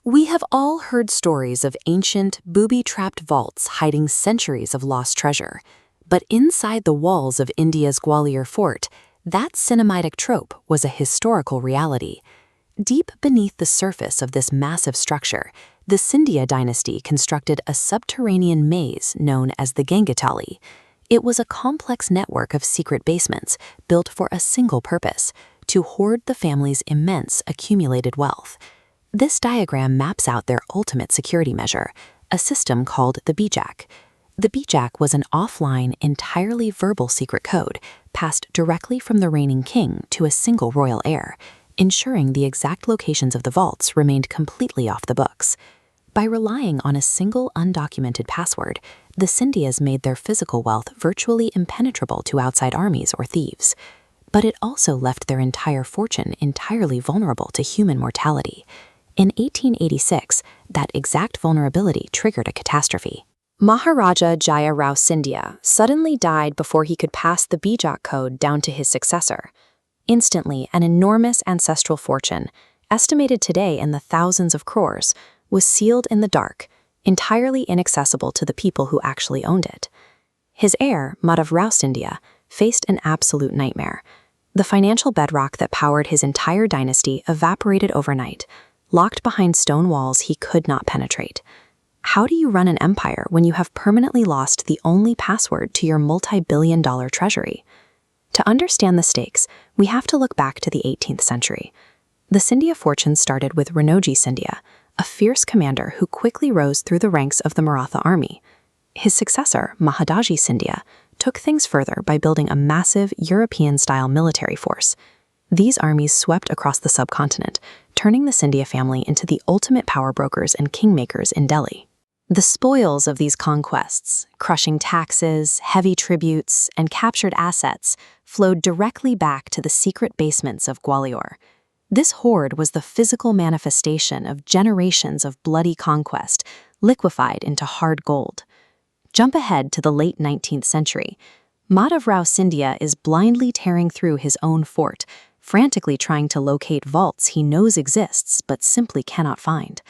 We have all heard stories of ancient, booby-trapped vaults hiding centuries of lost treasure. But inside the walls of India's Gwalior fort, that cinematic trope was a historical reality. Deep beneath the surface of this massive structure, the Scindia dynasty constructed a subterranean maze known as the Gangatali. It was a complex network of secret basements built for a single purpose: to hoard the family's immense accumulated wealth. This diagram maps out their ultimate security measure, a system called the Bijak. The Bijak was an offline, entirely verbal secret code passed directly from the reigning king to a single royal heir, ensuring the exact locations of the vaults remained completely off the books. By relying on a single undocumented password, the Scindias made their physical wealth virtually impenetrable to outside armies or thieves. But it also left their entire fortune entirely vulnerable to human mortality. In 1886, that exact vulnerability triggered a catastrophe. Maharaja Jaya Rao Scindia suddenly died before he could pass the Bijak code down to his successor. Instantly, an enormous ancestral fortune, estimated today in the thousands of crores, was sealed in the dark, entirely inaccessible to the people who actually owned it. His heir, Madhav Rao Scindia, faced an absolute nightmare. The financial bedrock that powered his entire dynasty evaporated overnight, locked behind stone walls he could not penetrate. How do you run an empire when you have permanently lost the only password to your multi-billion-dollar treasury? To understand the stakes, we have to look back to the 18th century. The Scindia fortune started with Ranoji Scindia, a fierce commander who quickly rose through the ranks of the Maratha army. His successor, Mahadaji Scindia, took things further by building a massive European-style military force. These armies swept across the subcontinent, turning the Scindia family into the ultimate power brokers and kingmakers in Delhi. The spoils of these conquests, crushing taxes, heavy tributes, and captured assets, flowed directly back to the secret basements of Gwalior. This hoard was the physical manifestation of generations of bloody conquest, liquefied into hard gold. Jump ahead to the late 19th century. Madhav Rao Scindia is blindly tearing through his own fort, frantically trying to locate vaults he knows exists but simply cannot find.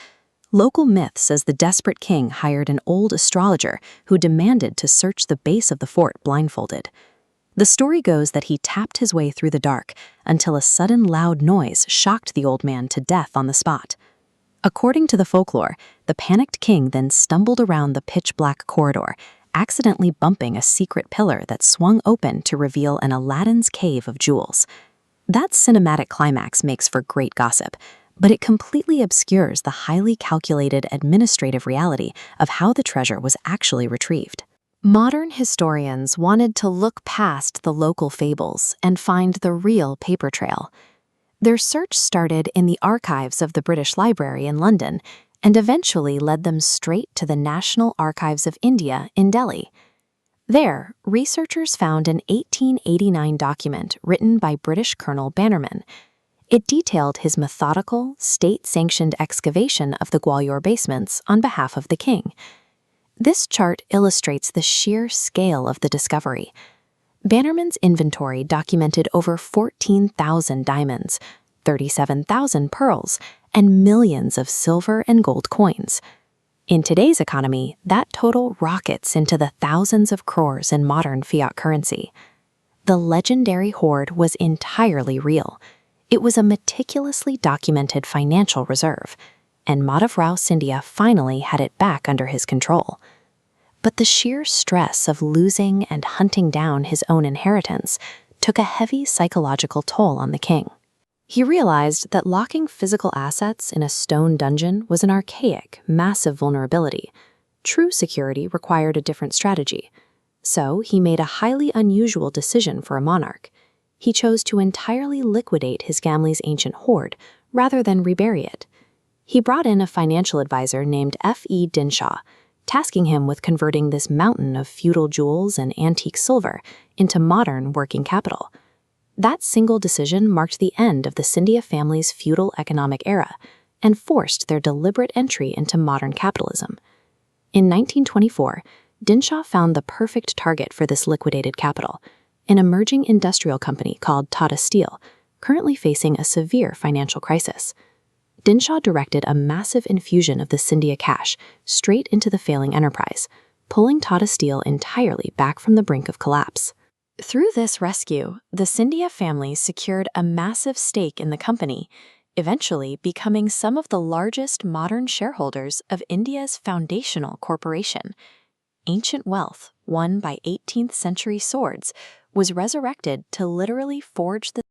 Local myth says the desperate king hired an old astrologer who demanded to search the base of the fort blindfolded. The story goes that he tapped his way through the dark until a sudden loud noise shocked the old man to death on the spot. According to the folklore, the panicked king then stumbled around the pitch-black corridor, accidentally bumping a secret pillar that swung open to reveal an Aladdin's cave of jewels. That cinematic climax makes for great gossip, but it completely obscures the highly calculated administrative reality of how the treasure was actually retrieved. Modern historians wanted to look past the local fables and find the real paper trail. Their search started in the archives of the British Library in London and eventually led them straight to the National Archives of India in Delhi. There, researchers found an 1889 document written by British Colonel Bannerman. It detailed his methodical, state-sanctioned excavation of the Gwalior basements on behalf of the king. This chart illustrates the sheer scale of the discovery. Bannerman's inventory documented over 14,000 diamonds, 37,000 pearls, and millions of silver and gold coins. In today's economy, that total rockets into the thousands of crores in modern fiat currency. The legendary hoard was entirely real. It was a meticulously documented financial reserve, and Madhav Rao Scindia finally had it back under his control. But the sheer stress of losing and hunting down his own inheritance took a heavy psychological toll on the king. He realized that locking physical assets in a stone dungeon was an archaic, massive vulnerability. True security required a different strategy. So he made a highly unusual decision for a monarch. He chose to entirely liquidate his family's ancient hoard rather than rebury it. He brought in a financial advisor named F.E. Dinshaw, tasking him with converting this mountain of feudal jewels and antique silver into modern working capital. That single decision marked the end of the Scindia family's feudal economic era and forced their deliberate entry into modern capitalism. In 1924, Dinshaw found the perfect target for this liquidated capital, an emerging industrial company called Tata Steel, currently facing a severe financial crisis. Dinshaw directed a massive infusion of the Scindia cash straight into the failing enterprise, pulling Tata Steel entirely back from the brink of collapse. Through this rescue, the Scindia family secured a massive stake in the company, eventually becoming some of the largest modern shareholders of India's foundational corporation. Ancient wealth, won by 18th-century swords, was resurrected to literally forge the